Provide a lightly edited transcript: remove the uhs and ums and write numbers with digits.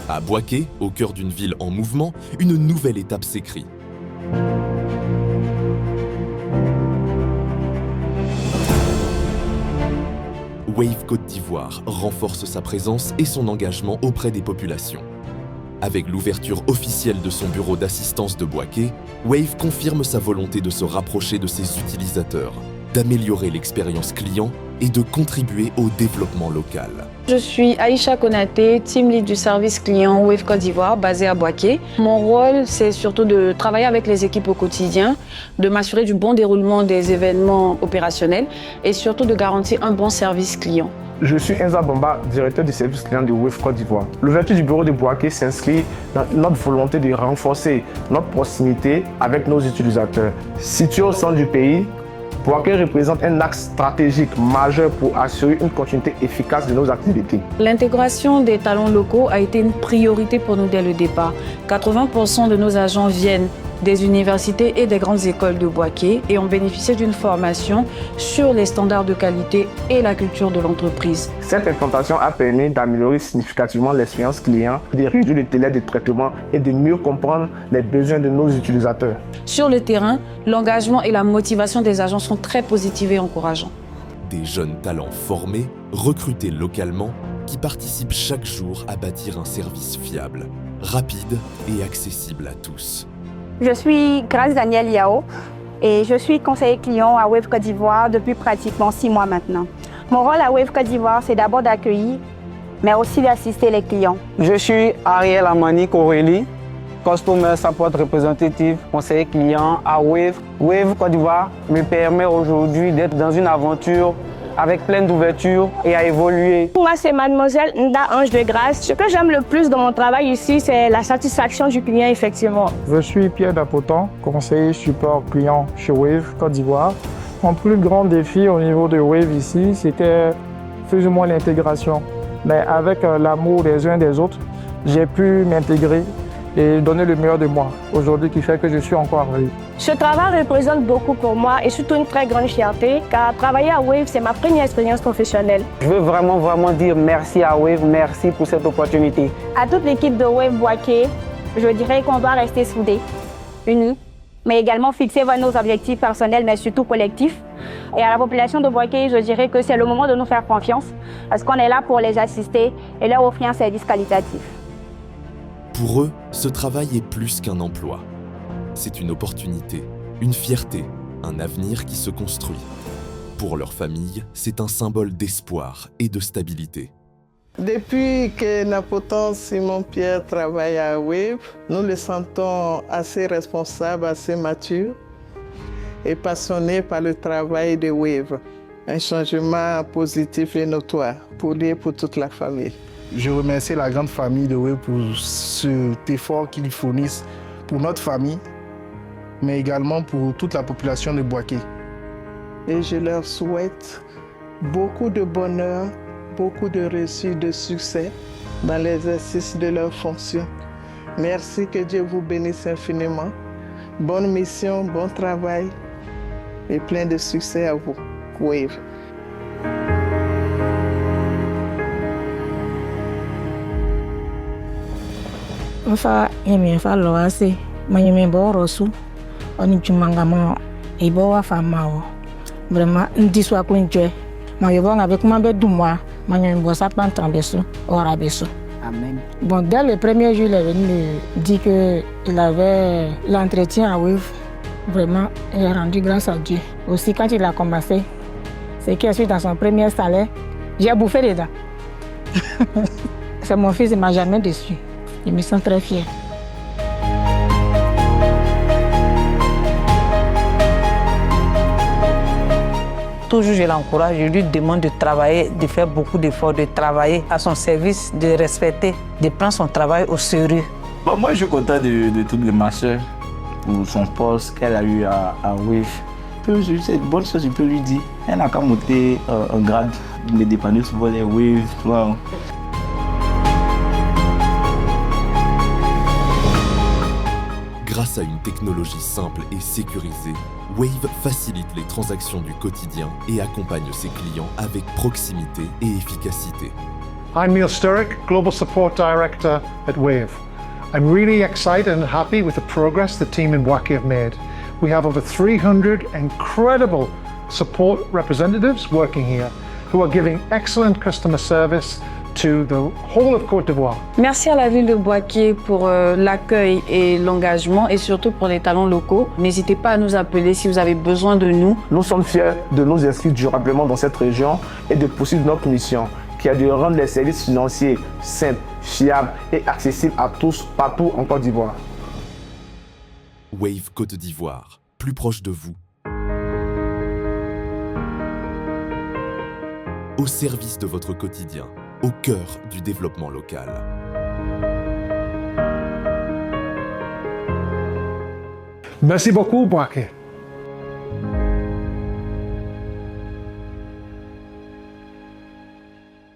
À Boaké, au cœur d'une ville en mouvement, une nouvelle étape s'écrit. Wave Côte d'Ivoire renforce sa présence et son engagement auprès des populations. Avec l'ouverture officielle de son bureau d'assistance de Boaké, Wave confirme sa volonté de se rapprocher de ses utilisateurs, d'améliorer l'expérience client et de contribuer au développement local. Je suis Aïcha Konaté, team lead du service client Wave Côte d'Ivoire basé à Boaké. Mon rôle, c'est surtout de travailler avec les équipes au quotidien, de m'assurer du bon déroulement des événements opérationnels et surtout de garantir un bon service client. Je suis Enza Bamba, directeur du service client de Wave Côte d'Ivoire. L'ouverture du bureau de Boaké s'inscrit dans notre volonté de renforcer notre proximité avec nos utilisateurs. Situé au centre du pays, Boaké représente un axe stratégique majeur pour assurer une continuité efficace de nos activités. L'intégration des talents locaux a été une priorité pour nous dès le départ. 80% de nos agents viennent des universités et des grandes écoles de Boaké et ont bénéficié d'une formation sur les standards de qualité et la culture de l'entreprise. Cette implantation a permis d'améliorer significativement l'expérience client, de réduire le délai de traitement et de mieux comprendre les besoins de nos utilisateurs. Sur le terrain, l'engagement et la motivation des agents sont très positifs et encourageants. Des jeunes talents formés, recrutés localement, qui participent chaque jour à bâtir un service fiable, rapide et accessible à tous. Je suis Grace Daniel Yao et je suis conseiller client à Wave Côte d'Ivoire depuis pratiquement 6 mois maintenant. Mon rôle à Wave Côte d'Ivoire, c'est d'abord d'accueillir, mais aussi d'assister les clients. Je suis Ariel Amani Aurélie, Customer Support Representative, conseiller client à Wave. Wave Côte d'Ivoire me permet aujourd'hui d'être dans une aventure avec plein d'ouverture et à évoluer. Moi, c'est mademoiselle Nda Ange de Grâce. Ce que j'aime le plus dans mon travail ici, c'est la satisfaction du client, effectivement. Je suis Pierre Dapotan, conseiller support client chez Wave Côte d'Ivoire. Mon plus grand défi au niveau de Wave ici, c'était plus ou moins l'intégration. Mais avec l'amour des uns des autres, j'ai pu m'intégrer et donner le meilleur de moi aujourd'hui, qui fait que je suis encore à Wave. Ce travail représente beaucoup pour moi et surtout une très grande fierté, car travailler à Wave, c'est ma première expérience professionnelle. Je veux vraiment dire merci à Wave, merci pour cette opportunité. À toute l'équipe de Wave Boaké, je dirais qu'on doit rester soudés, unis, mais également fixer nos objectifs personnels, mais surtout collectifs. Et à la population de Boaké, je dirais que c'est le moment de nous faire confiance, parce qu'on est là pour les assister et leur offrir un service qualitatif. Pour eux, ce travail est plus qu'un emploi. C'est une opportunité, une fierté, un avenir qui se construit. Pour leur famille, c'est un symbole d'espoir et de stabilité. Depuis que Napotan Simon-Pierre travaille à Wave, nous le sentons assez responsable, assez mature et passionné par le travail de Wave. Un changement positif et notoire pour lui et pour toute la famille. Je remercie la grande famille de Wave pour cet effort qu'ils fournissent pour notre famille, mais également pour toute la population de Boaké. Et je leur souhaite beaucoup de bonheur, beaucoup de réussite, de succès dans l'exercice de leurs fonctions. Merci, que Dieu vous bénisse infiniment. Bonne mission, bon travail et plein de succès à vous. Wave. Mfa yemi fa loase manyeme borosu oni jumangamo ebo wa famao vraiment ndiswa kunje mayobo ngabe kuma be dumwa manyeme bosa pantan beso ora beso. Amen. Bon, dès le premier jour, il est venu me dire qu'il avait l'entretien à Wave. Vraiment, il a rendu grâce à Dieu. Aussi, quand il a commencé, c'est qu'il est dans son premier salaire, j'ai bouffé les dents. C'est mon fils, il ne m'a jamais déçu. Je me sens très fière. Toujours, je l'encourage, je lui demande de travailler, de faire beaucoup d'efforts, de travailler à son service, de respecter, de prendre son travail au sérieux. Bon, moi, je suis content de toutes les masseurs pour son poste qu'elle a eu à Wave. C'est une bonne chose, je peux lui dire. Elle n'a qu'à monter un grade, me dépanner souvent les Waves. Wow. Grâce à une technologie simple et sécurisée, Wave facilite les transactions du quotidien et accompagne ses clients avec proximité et efficacité. I'm Neil Sturrock, Global Support Director at Wave. I'm really excited and happy with the progress the team in Bouaké have made. We have over 300 incredible support representatives working here who are giving excellent customer service to the whole of Côte d'Ivoire. Merci à la ville de Bouaké pour l'accueil et l'engagement et surtout pour les talents locaux. N'hésitez pas à nous appeler si vous avez besoin de nous. Nous sommes fiers de nous inscrire durablement dans cette région et de poursuivre notre mission qui est de rendre les services financiers simples, fiables et accessibles à tous partout en Côte d'Ivoire. Wave Côte d'Ivoire, plus proche de vous. Au service de votre quotidien, au cœur du développement local. Merci beaucoup, Bouaké.